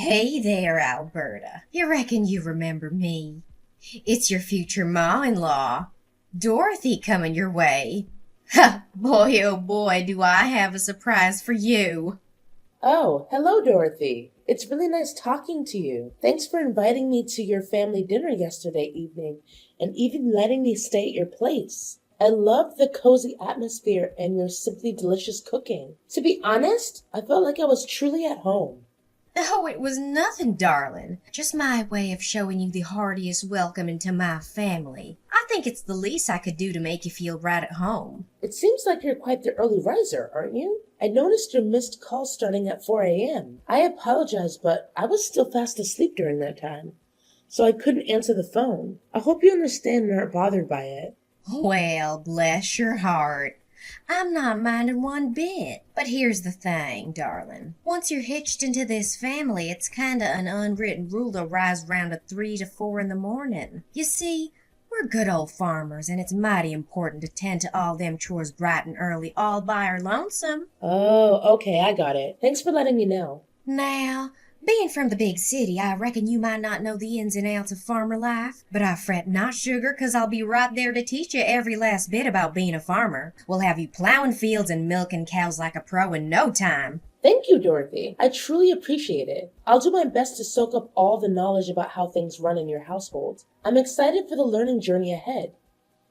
Hey there, Alberta. You reckon you remember me? It's your future ma-in-law, Dorothy, coming your way. Ha! Boy, oh boy, do I have a surprise for you. Oh, hello, Dorothy. It's really nice talking to you. Thanks for inviting me to your family dinner yesterday evening and even letting me stay at your place. I love the cozy atmosphere and your simply delicious cooking. To be honest, I felt like I was truly at home. Oh, it was nothing, darling. Just my way of showing you the heartiest welcome into my family. I think it's the least I could do to make you feel right at home. It seems like you're quite the early riser, aren't you? I noticed your missed call starting at 4 a.m. I apologize, but I was still fast asleep during that time, so I couldn't answer the phone. I hope you understand and aren't bothered by it. Well, bless your heart. I'm not minding one bit. But here's the thing, darling. Once you're hitched into this family, it's kinda an unwritten rule to rise round at 3 to 4 in the morning. You see, we're good old farmers, and it's mighty important to tend to all them chores bright and early all by our lonesome. Oh, okay, I got it. Thanks for letting me know. Now, being from the big city, I reckon you might not know the ins and outs of farmer life, but I fret not, sugar, 'cause I'll be right there to teach you every last bit about being a farmer. We'll have you plowing fields and milking cows like a pro in no time. Thank you, Dorothy. I truly appreciate it. I'll do my best to soak up all the knowledge about how things run in your household. I'm excited for the learning journey ahead,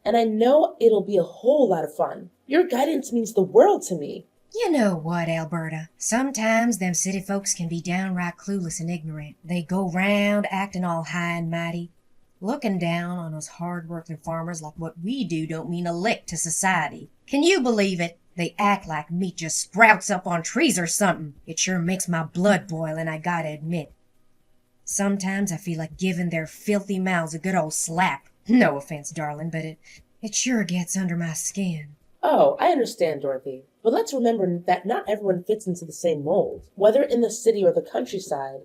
and I know it'll be a whole lot of fun. Your guidance means the world to me. You know what, Alberta? Sometimes them city folks can be downright clueless and ignorant. They go round acting all high and mighty. Looking down on us hard-working farmers like what we do don't mean a lick to society. Can you believe it? They act like meat just sprouts up on trees or something. It sure makes my blood boil, and I gotta admit, sometimes I feel like giving their filthy mouths a good old slap. No offense, darling, but it sure gets under my skin. Oh, I understand, Dorothy. But let's remember that not everyone fits into the same mold. Whether in the city or the countryside,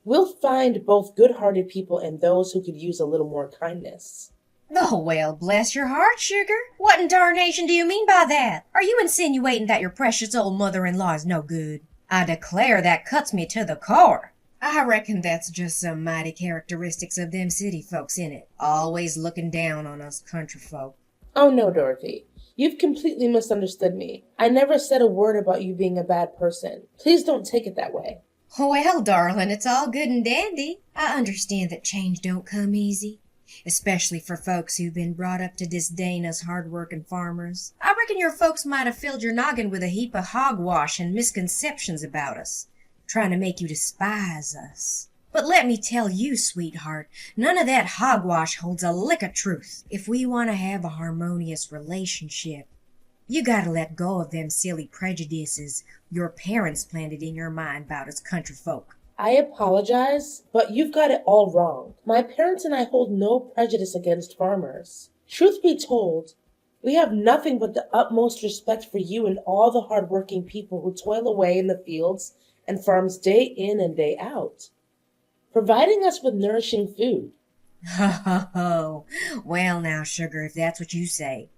we'll find both good-hearted people and those who could use a little more kindness. Oh, well, bless your heart, sugar. What in tarnation do you mean by that? Are you insinuating that your precious old mother-in-law is no good? I declare that cuts me to the core. I reckon that's just some mighty characteristics of them city folks, innit? Always looking down on us country folk. Oh, no, Dorothy. You've completely misunderstood me. I never said a word about you being a bad person. Please don't take it that way. Well, darling, it's all good and dandy. I understand that change don't come easy, especially for folks who've been brought up to disdain us hard-working farmers. I reckon your folks might have filled your noggin with a heap of hogwash and misconceptions about us, trying to make you despise us. But let me tell you, sweetheart, none of that hogwash holds a lick of truth. If we want to have a harmonious relationship, you gotta let go of them silly prejudices your parents planted in your mind about us country folk. I apologize, but you've got it all wrong. My parents and I hold no prejudice against farmers. Truth be told, we have nothing but the utmost respect for you and all the hard-working people who toil away in the fields and farms day in and day out, providing us with nourishing food. Ho, ho, ho. Well now, sugar, if that's what you say.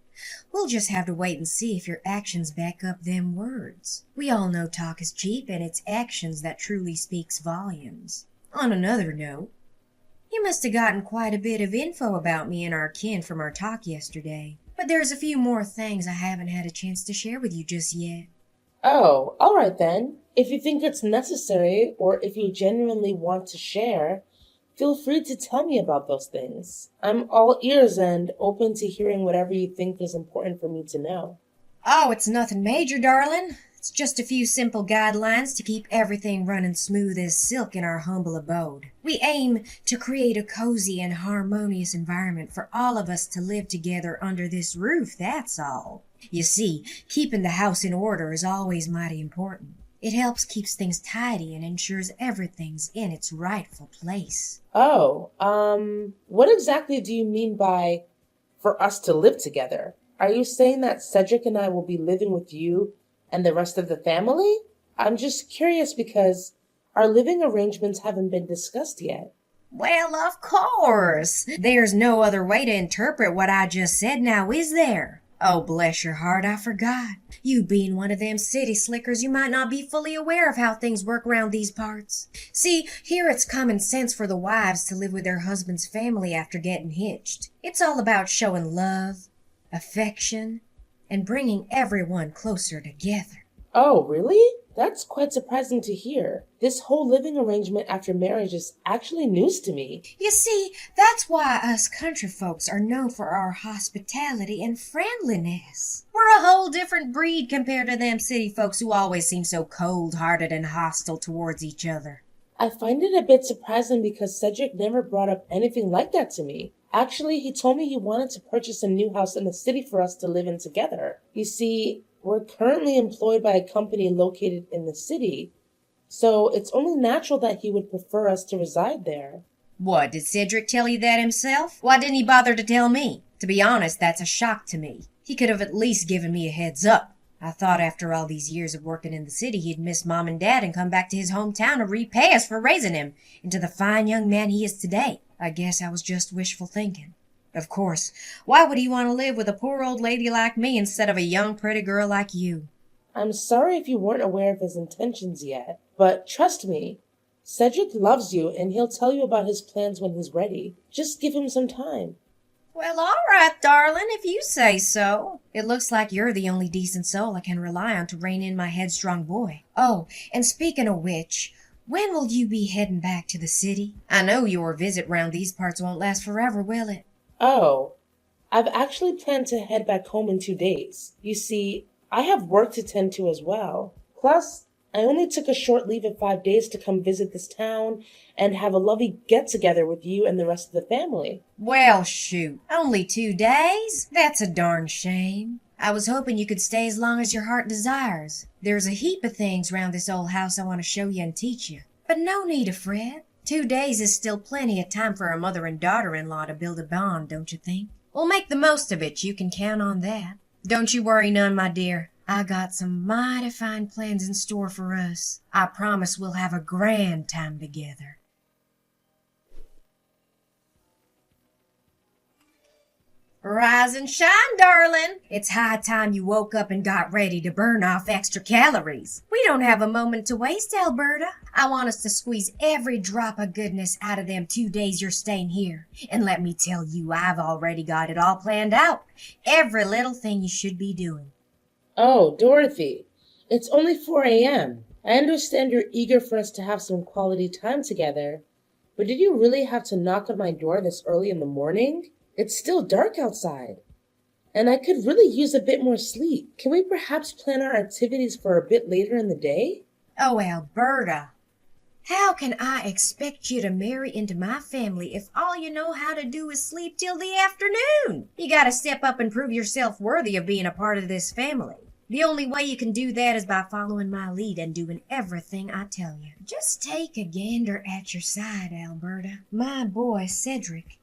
We'll just have to wait and see if your actions back up them words. We all know talk is cheap, and it's actions that truly speaks volumes. On another note, you must have gotten quite a bit of info about me and our kin from our talk yesterday. But there's a few more things I haven't had a chance to share with you just yet. Oh, all right then. If you think it's necessary, or if you genuinely want to share, feel free to tell me about those things. I'm all ears and open to hearing whatever you think is important for me to know. Oh, it's nothing major, darling. It's just a few simple guidelines to keep everything running smooth as silk in our humble abode. We aim to create a cozy and harmonious environment for all of us to live together under this roof, that's all. You see, keeping the house in order is always mighty important. It helps keeps things tidy and ensures everything's in its rightful place. Oh, what exactly do you mean by for us to live together? Are you saying that Cedric and I will be living with you and the rest of the family? I'm just curious because our living arrangements haven't been discussed yet. Well, of course. There's no other way to interpret what I just said now, is there? Oh, bless your heart, I forgot. You being one of them city slickers, you might not be fully aware of how things work around these parts. See, here it's common sense for the wives to live with their husband's family after getting hitched. It's all about showing love, affection, and bringing everyone closer together. Oh, really? That's quite surprising to hear. This whole living arrangement after marriage is actually news to me. You see, that's why us country folks are known for our hospitality and friendliness. We're a whole different breed compared to them city folks who always seem so cold-hearted and hostile towards each other. I find it a bit surprising because Cedric never brought up anything like that to me. Actually, he told me he wanted to purchase a new house in the city for us to live in together. You see, we're currently employed by a company located in the city, so it's only natural that he would prefer us to reside there. What, did Cedric tell you that himself? Why didn't he bother to tell me? To be honest, that's a shock to me. He could have at least given me a heads up. I thought after all these years of working in the city he'd miss Mom and Dad and come back to his hometown to repay us for raising him into the fine young man he is today. I guess I was just wishful thinking. Of course, why would he want to live with a poor old lady like me instead of a young pretty girl like you? I'm sorry if you weren't aware of his intentions yet, but trust me, Cedric loves you and he'll tell you about his plans when he's ready. Just give him some time. Well, all right, darling, if you say so. It looks like you're the only decent soul I can rely on to rein in my headstrong boy. Oh, and speaking of which, when will you be heading back to the city? I know your visit round these parts won't last forever, will it? Oh, I've actually planned to head back home in 2 days. You see, I have work to tend to as well. Plus, I only took a short leave of 5 days to come visit this town and have a lovely get-together with you and the rest of the family. Well, shoot. Only 2 days? That's a darn shame. I was hoping you could stay as long as your heart desires. There's a heap of things round this old house I want to show you and teach you. But no need to fret. 2 days is still plenty of time for a mother and daughter-in-law to build a bond, don't you think? We'll make the most of it, you can count on that. Don't you worry none, my dear. I got some mighty fine plans in store for us. I promise we'll have a grand time together. Rise and shine, darling. It's high time you woke up and got ready to burn off extra calories. We don't have a moment to waste, Alberta. I want us to squeeze every drop of goodness out of them 2 days you're staying here. And let me tell you, I've already got it all planned out. Every little thing you should be doing. Oh, Dorothy, it's only 4 a.m. I understand you're eager for us to have some quality time together, but did you really have to knock on my door this early in the morning? It's still dark outside, and I could really use a bit more sleep. Can we perhaps plan our activities for a bit later in the day? Oh, Alberta, how can I expect you to marry into my family if all you know how to do is sleep till the afternoon? You gotta step up and prove yourself worthy of being a part of this family. The only way you can do that is by following my lead and doing everything I tell you. Just take a gander at your side, Alberta. My boy, Cedric,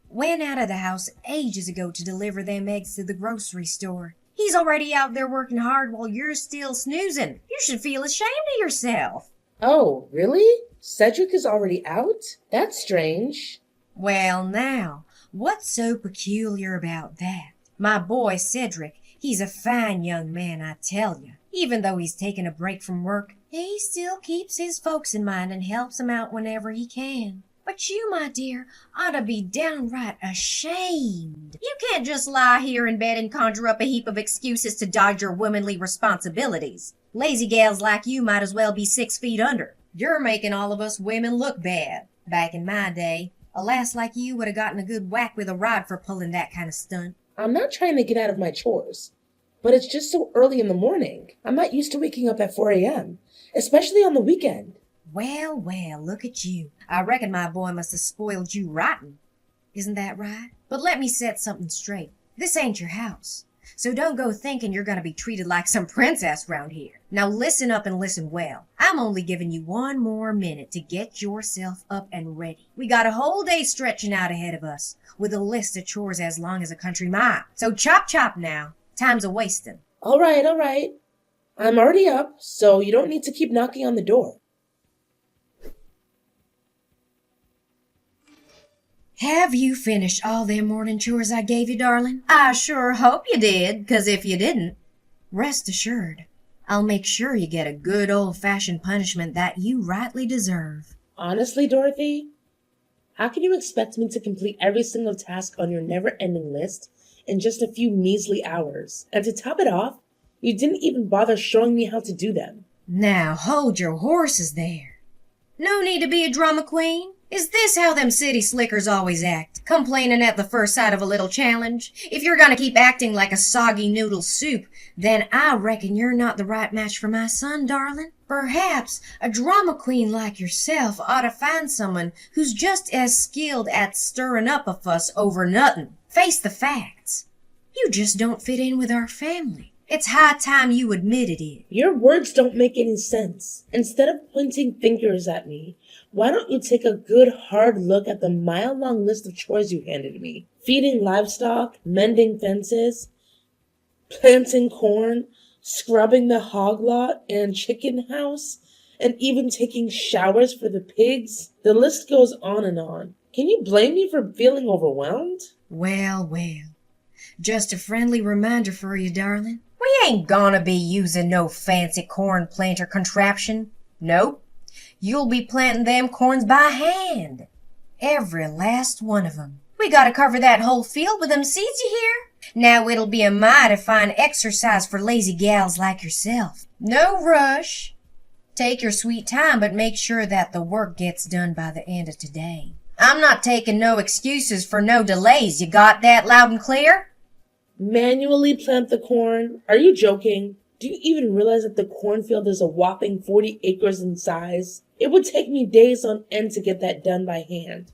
went out of the house ages ago to deliver them eggs to the grocery store. He's already out there working hard while you're still snoozing. You should feel ashamed of yourself. Oh, really? Cedric is already out? That's strange. Well, now, what's so peculiar about that? My boy Cedric, he's a fine young man, I tell you. Even though he's taken a break from work, he still keeps his folks in mind and helps them out whenever he can. But you, my dear, ought to be downright ashamed. You can't just lie here in bed and conjure up a heap of excuses to dodge your womanly responsibilities. Lazy gals like you might as well be 6 feet under. You're making all of us women look bad. Back in my day, a lass like you would have gotten a good whack with a rod for pulling that kind of stunt. I'm not trying to get out of my chores, but it's just so early in the morning. I'm not used to waking up at 4 a.m., especially on the weekend. Well, well, look at you. I reckon my boy must have spoiled you rotten. Isn't that right? But let me set something straight. This ain't your house. So don't go thinking you're going to be treated like some princess round here. Now listen up and listen well. I'm only giving you 1 more minute to get yourself up and ready. We got a whole day stretching out ahead of us, with a list of chores as long as a country mile. So chop chop now. Time's a-wasting. All right. I'm already up, so you don't need to keep knocking on the door. Have you finished all them morning chores I gave you, darling? I sure hope you did, 'cause if you didn't, rest assured, I'll make sure you get a good old-fashioned punishment that you rightly deserve. Honestly, Dorothy, how can you expect me to complete every single task on your never-ending list in just a few measly hours? And to top it off, you didn't even bother showing me how to do them. Now hold your horses there. No need to be a drama queen. Is this how them city slickers always act? Complaining at the first sight of a little challenge? If you're gonna keep acting like a soggy noodle soup, then I reckon you're not the right match for my son, darling. Perhaps a drama queen like yourself ought to find someone who's just as skilled at stirring up a fuss over nothing. Face the facts. You just don't fit in with our family. It's high time you admitted it. Your words don't make any sense. Instead of pointing fingers at me, why don't you take a good hard look at the mile-long list of chores you handed me? Feeding livestock, mending fences, planting corn, scrubbing the hog lot and chicken house, and even taking showers for the pigs. The list goes on and on. Can you blame me for feeling overwhelmed? Well, just a friendly reminder for you, darling. We ain't gonna be using no fancy corn planter contraption. Nope. You'll be planting them corns by hand. Every last one of 'em. We gotta cover that whole field with them seeds, you hear? Now it'll be a mighty fine exercise for lazy gals like yourself. No rush. Take your sweet time, but make sure that the work gets done by the end of today. I'm not taking no excuses for no delays. You got that loud and clear? Manually plant the corn? Are you joking? Do you even realize that the cornfield is a whopping 40 acres in size? It would take me days on end to get that done by hand.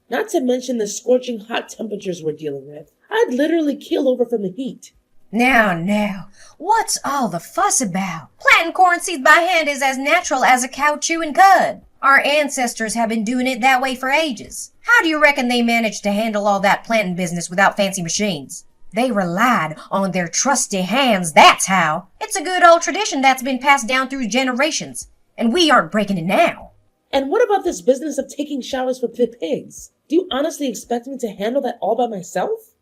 Not to mention the scorching hot temperatures we're dealing with. I'd literally keel over from the heat. Now, what's all the fuss about? Planting corn seeds by hand is as natural as a cow chewing cud. Our ancestors have been doing it that way for ages. How do you reckon they managed to handle all that planting business without fancy machines? They relied on their trusty hands, that's how. It's a good old tradition that's been passed down through generations, and we aren't breaking it now. And what about this business of taking showers for the pigs? Do you honestly expect me to handle that all by myself?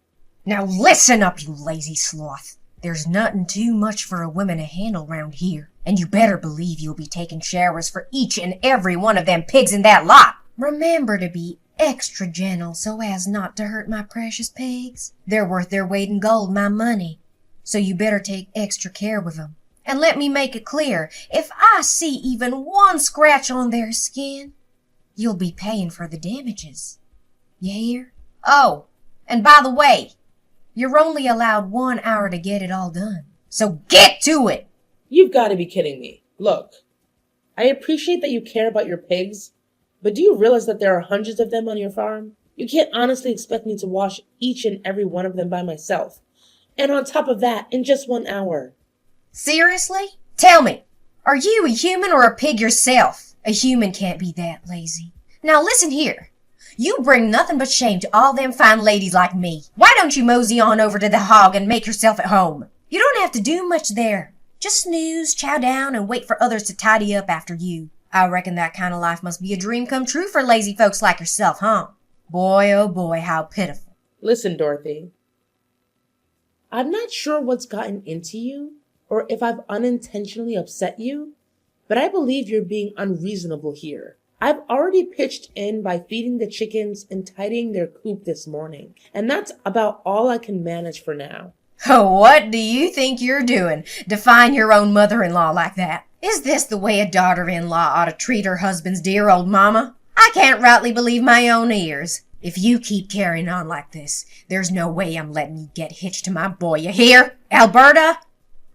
Now listen up, you lazy sloth. There's nothing too much for a woman to handle round here, and you better believe you'll be taking showers for each and every one of them pigs in that lot. Remember to be extra gentle so as not to hurt my precious pigs. They're worth their weight in gold, my money, so you better take extra care with them. And let me make it clear, if I see even one scratch on their skin, you'll be paying for the damages. You hear? Oh, and by the way, you're only allowed 1 hour to get it all done. So get to it! You've got to be kidding me. Look, I appreciate that you care about your pigs, but do you realize that there are hundreds of them on your farm? You can't honestly expect me to wash each and every one of them by myself. And on top of that, in just 1 hour. Seriously? Tell me, are you a human or a pig yourself? A human can't be that lazy. Now listen here. You bring nothing but shame to all them fine ladies like me. Why don't you mosey on over to the hog and make yourself at home? You don't have to do much there. Just snooze, chow down, and wait for others to tidy up after you. I reckon that kind of life must be a dream come true for lazy folks like yourself, huh? Boy, oh boy, how pitiful. Listen, Dorothy. I'm not sure what's gotten into you, or if I've unintentionally upset you, but I believe you're being unreasonable here. I've already pitched in by feeding the chickens and tidying their coop this morning, and that's about all I can manage for now. Oh, what do you think you're doing, defying your own mother-in-law like that? Is this the way a daughter-in-law ought to treat her husband's dear old mama? I can't rightly believe my own ears. If you keep carrying on like this, there's no way I'm letting you get hitched to my boy, you hear? Alberta?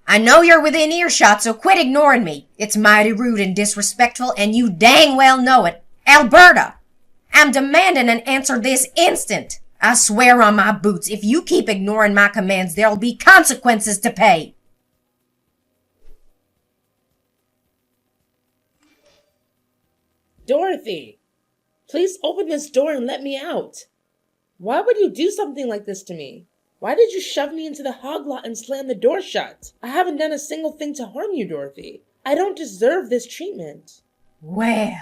I know you're within earshot, so quit ignoring me. It's mighty rude and disrespectful, and you dang well know it. Alberta! I'm demanding an answer this instant. I swear on my boots, if you keep ignoring my commands, there'll be consequences to pay. Dorothy, please open this door and let me out. Why would you do something like this to me? Why did you shove me into the hog lot and slam the door shut? I haven't done a single thing to harm you, Dorothy. I don't deserve this treatment. Well,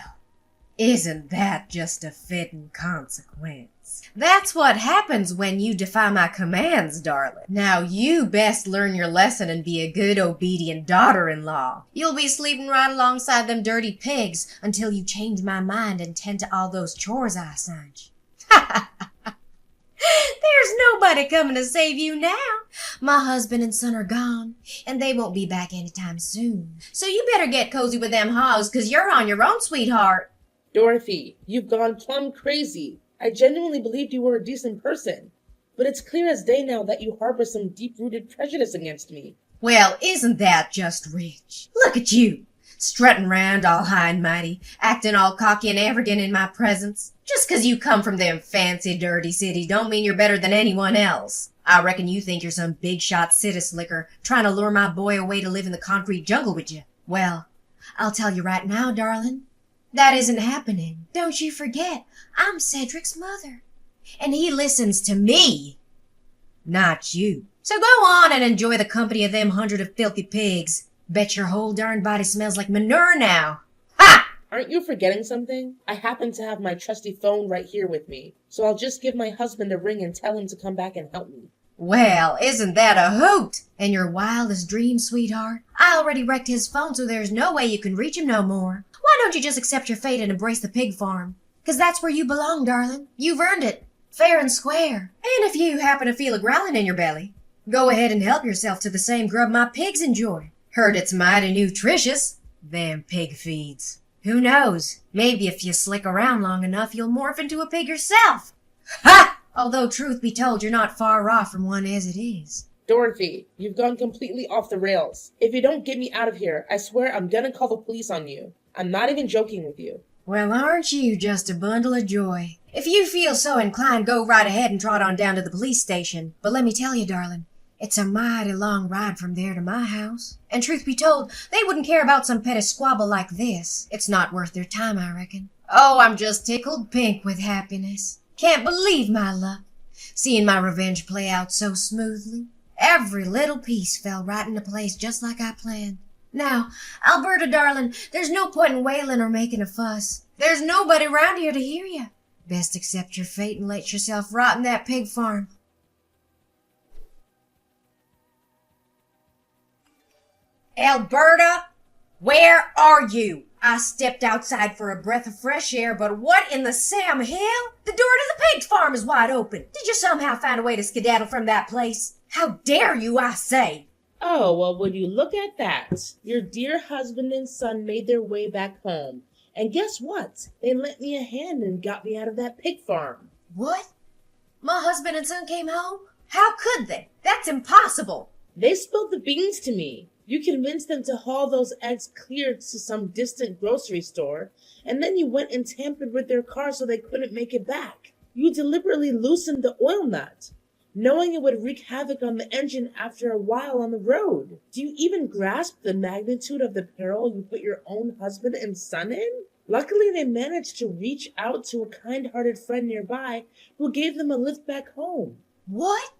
Isn't that just a fitting consequence? That's what happens when you defy my commands, darling. Now you best learn your lesson and be a good, obedient daughter-in-law. You'll be sleeping right alongside them dirty pigs until you change my mind and tend to all those chores I assigned you. There's nobody coming to save you now. My husband and son are gone, and they won't be back anytime soon. So you better get cozy with them hogs, 'cause you're on your own, sweetheart. Dorothy, you've gone plumb crazy. I genuinely believed you were a decent person, but it's clear as day now that you harbor some deep-rooted prejudice against me. Well, isn't that just rich? Look at you, strutting round all high and mighty, acting all cocky and arrogant in my presence. Just 'cause you come from them fancy, dirty cities don't mean you're better than anyone else. I reckon you think you're some big-shot city slicker trying to lure my boy away to live in the concrete jungle with you. Well, I'll tell you right now, darling, that isn't happening. Don't you forget, I'm Cedric's mother, and he listens to me, not you. So go on and enjoy the company of them 100 of filthy pigs. Bet your whole darn body smells like manure now. Ha! Aren't you forgetting something? I happen to have my trusty phone right here with me, so I'll just give my husband a ring and tell him to come back and help me. Well, isn't that a hoot? And your wildest dream, sweetheart? I already wrecked his phone, so there's no way you can reach him no more. Why don't you just accept your fate and embrace the pig farm? 'Cause that's where you belong, darling. You've earned it, fair and square. And if you happen to feel a growling in your belly, go ahead and help yourself to the same grub my pigs enjoy. Heard it's mighty nutritious, them pig feeds. Who knows? Maybe if you slick around long enough, you'll morph into a pig yourself. Ha! Although, truth be told, you're not far off from one as it is. Dorothy, you've gone completely off the rails. If you don't get me out of here, I swear I'm gonna call the police on you. I'm not even joking with you. Well, aren't you just a bundle of joy? If you feel so inclined, go right ahead and trot on down to the police station. But let me tell you, darling, it's a mighty long ride from there to my house. And truth be told, they wouldn't care about some petty squabble like this. It's not worth their time, I reckon. Oh, I'm just tickled pink with happiness. Can't believe my luck. Seeing my revenge play out so smoothly. Every little piece fell right into place just like I planned. Now, Alberta, darling, there's no point in wailing or making a fuss. There's nobody round here to hear you. Best accept your fate and let yourself rot in that pig farm. Alberta, where are you? I stepped outside for a breath of fresh air, but what in the Sam Hill? The door to the pig farm is wide open. Did you somehow find a way to skedaddle from that place? How dare you, I say? Oh, well, would you look at that? Your dear husband and son made their way back home. And guess what? They lent me a hand and got me out of that pig farm. What? My husband and son came home? How could they? That's impossible. They spilled the beans to me. You convinced them to haul those eggs clear to some distant grocery store, and then you went and tampered with their car so they couldn't make it back. You deliberately loosened the oil nut, knowing it would wreak havoc on the engine after a while on the road. Do you even grasp the magnitude of the peril you put your own husband and son in? Luckily, they managed to reach out to a kind-hearted friend nearby who gave them a lift back home. What?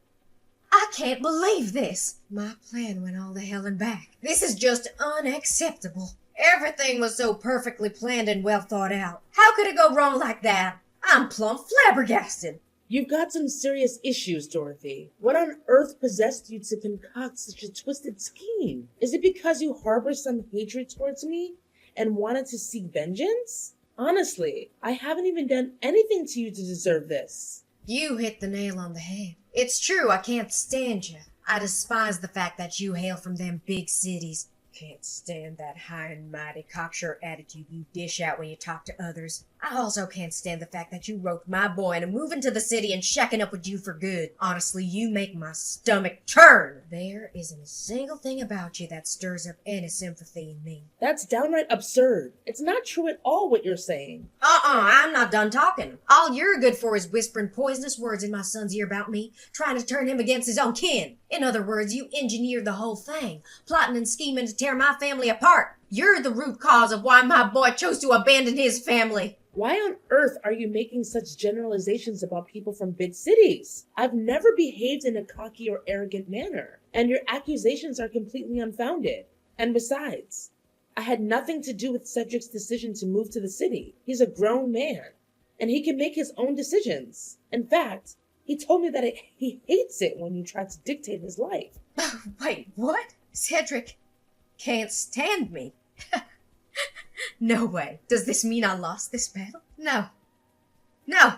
I can't believe this. My plan went all the hell and back. This is just unacceptable. Everything was so perfectly planned and well thought out. How could it go wrong like that? I'm plumb flabbergasted. You've got some serious issues, Dorothy. What on earth possessed you to concoct such a twisted scheme? Is it because you harbor some hatred towards me and wanted to seek vengeance? Honestly, I haven't even done anything to you to deserve this. You hit the nail on the head. It's true, I can't stand you. I despise the fact that you hail from them big cities. Can't stand that high and mighty cocksure attitude you dish out when you talk to others. I also can't stand the fact that you roped my boy into moving to the city and shacking up with you for good. Honestly, you make my stomach turn. There isn't a single thing about you that stirs up any sympathy in me. That's downright absurd. It's not true at all what you're saying. I'm not done talking. All you're good for is whispering poisonous words in my son's ear about me, trying to turn him against his own kin. In other words, you engineered the whole thing, plotting and scheming to tear my family apart. You're the root cause of why my boy chose to abandon his family. Why on earth are you making such generalizations about people from big cities? I've never behaved in a cocky or arrogant manner, and your accusations are completely unfounded. And besides, I had nothing to do with Cedric's decision to move to the city. He's a grown man, and he can make his own decisions. In fact, he told me that he hates it when you try to dictate his life. Wait, what? Cedric can't stand me. No way. Does this mean I lost this battle? No. No!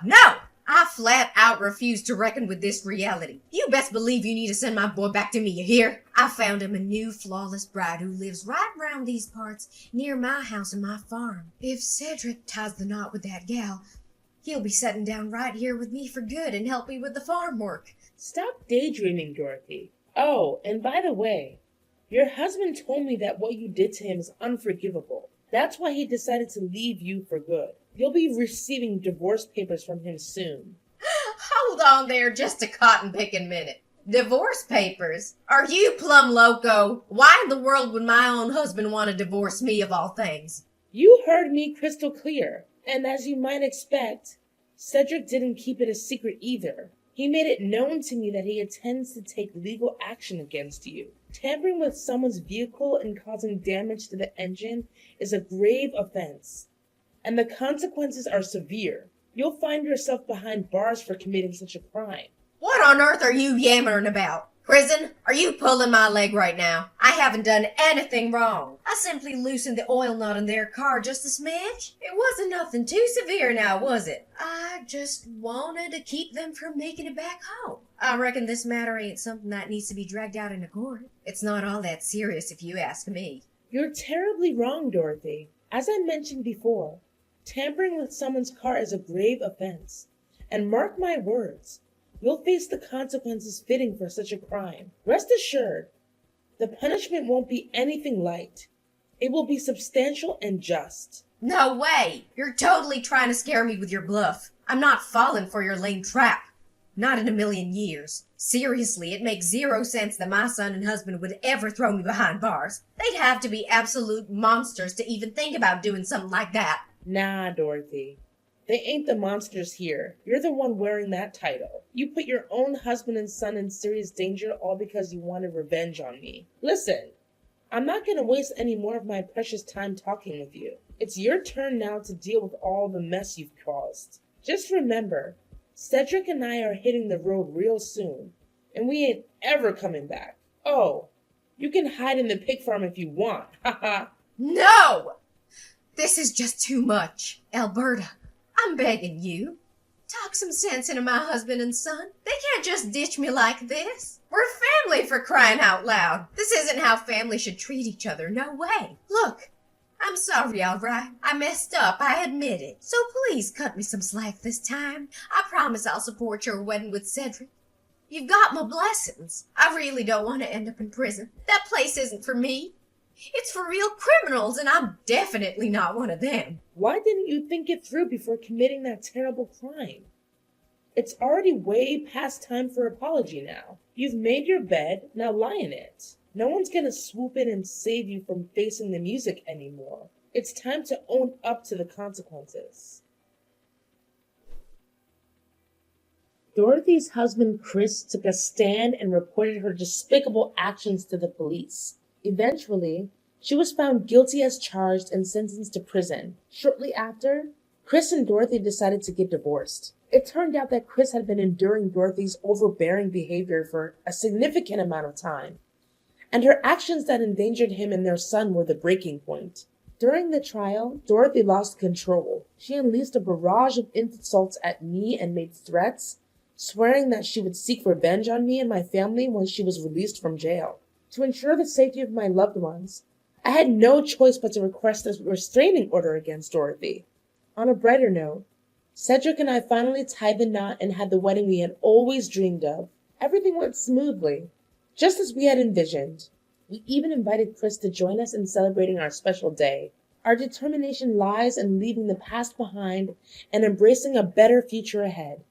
I flat out refuse to reckon with this reality. You best believe you need to send my boy back to me, you hear? I found him a new flawless bride who lives right round these parts, near my house and my farm. If Cedric ties the knot with that gal, he'll be setting down right here with me for good and help me with the farm work. Stop daydreaming, Dorothy. Oh, and by the way, your husband told me that what you did to him is unforgivable. That's why he decided to leave you for good. You'll be receiving divorce papers from him soon. Hold on there just a cotton-picking minute. Divorce papers? Are you plumb loco? Why in the world would my own husband want to divorce me of all things? You heard me crystal clear. And as you might expect, Cedric didn't keep it a secret either. He made it known to me that he intends to take legal action against you. Tampering with someone's vehicle and causing damage to the engine is a grave offense, and the consequences are severe. You'll find yourself behind bars for committing such a crime. What on earth are you yammering about? Prison? Are you pulling my leg right now? I haven't done anything wrong. I simply loosened the oil nut in their car just a smidge. It wasn't nothing too severe now, was it? I just wanted to keep them from making it back home. I reckon this matter ain't something that needs to be dragged out into court. It's not all that serious if you ask me. You're terribly wrong, Dorothy. As I mentioned before, tampering with someone's car is a grave offense. And mark my words, you'll face the consequences fitting for such a crime. Rest assured, the punishment won't be anything light. It will be substantial and just. No way! You're totally trying to scare me with your bluff. I'm not falling for your lame trap. Not in a million years. Seriously, it makes zero sense that my son and husband would ever throw me behind bars. They'd have to be absolute monsters to even think about doing something like that. Nah, Dorothy. They ain't the monsters here. You're the one wearing that title. You put your own husband and son in serious danger all because you wanted revenge on me. Listen, I'm not going to waste any more of my precious time talking with you. It's your turn now to deal with all the mess you've caused. Just remember, Cedric and I are hitting the road real soon, and we ain't ever coming back. Oh, you can hide in the pig farm if you want. Haha. No! This is just too much. Alberta, I'm begging you. Talk some sense into my husband and son. They can't just ditch me like this. We're family, for crying out loud. This isn't how family should treat each other. No way. Look, I'm sorry, all right. I messed up. I admit it. So please cut me some slack this time. I promise I'll support your wedding with Cedric. You've got my blessings. I really don't want to end up in prison. That place isn't for me. It's for real criminals, and I'm definitely not one of them. Why didn't you think it through before committing that terrible crime? It's already way past time for apology now. You've made your bed, now lie in it. No one's gonna swoop in and save you from facing the music anymore. It's time to own up to the consequences. Dorothy's husband, Chris, took a stand and reported her despicable actions to the police. Eventually, she was found guilty as charged and sentenced to prison. Shortly after, Chris and Dorothy decided to get divorced. It turned out that Chris had been enduring Dorothy's overbearing behavior for a significant amount of time, and her actions that endangered him and their son were the breaking point. During the trial, Dorothy lost control. She unleashed a barrage of insults at me and made threats, swearing that she would seek revenge on me and my family when she was released from jail. To ensure the safety of my loved ones, I had no choice but to request a restraining order against Dorothy. On a brighter note, Cedric and I finally tied the knot and had the wedding we had always dreamed of. Everything went smoothly, just as we had envisioned. We even invited Chris to join us in celebrating our special day. Our determination lies in leaving the past behind and embracing a better future ahead.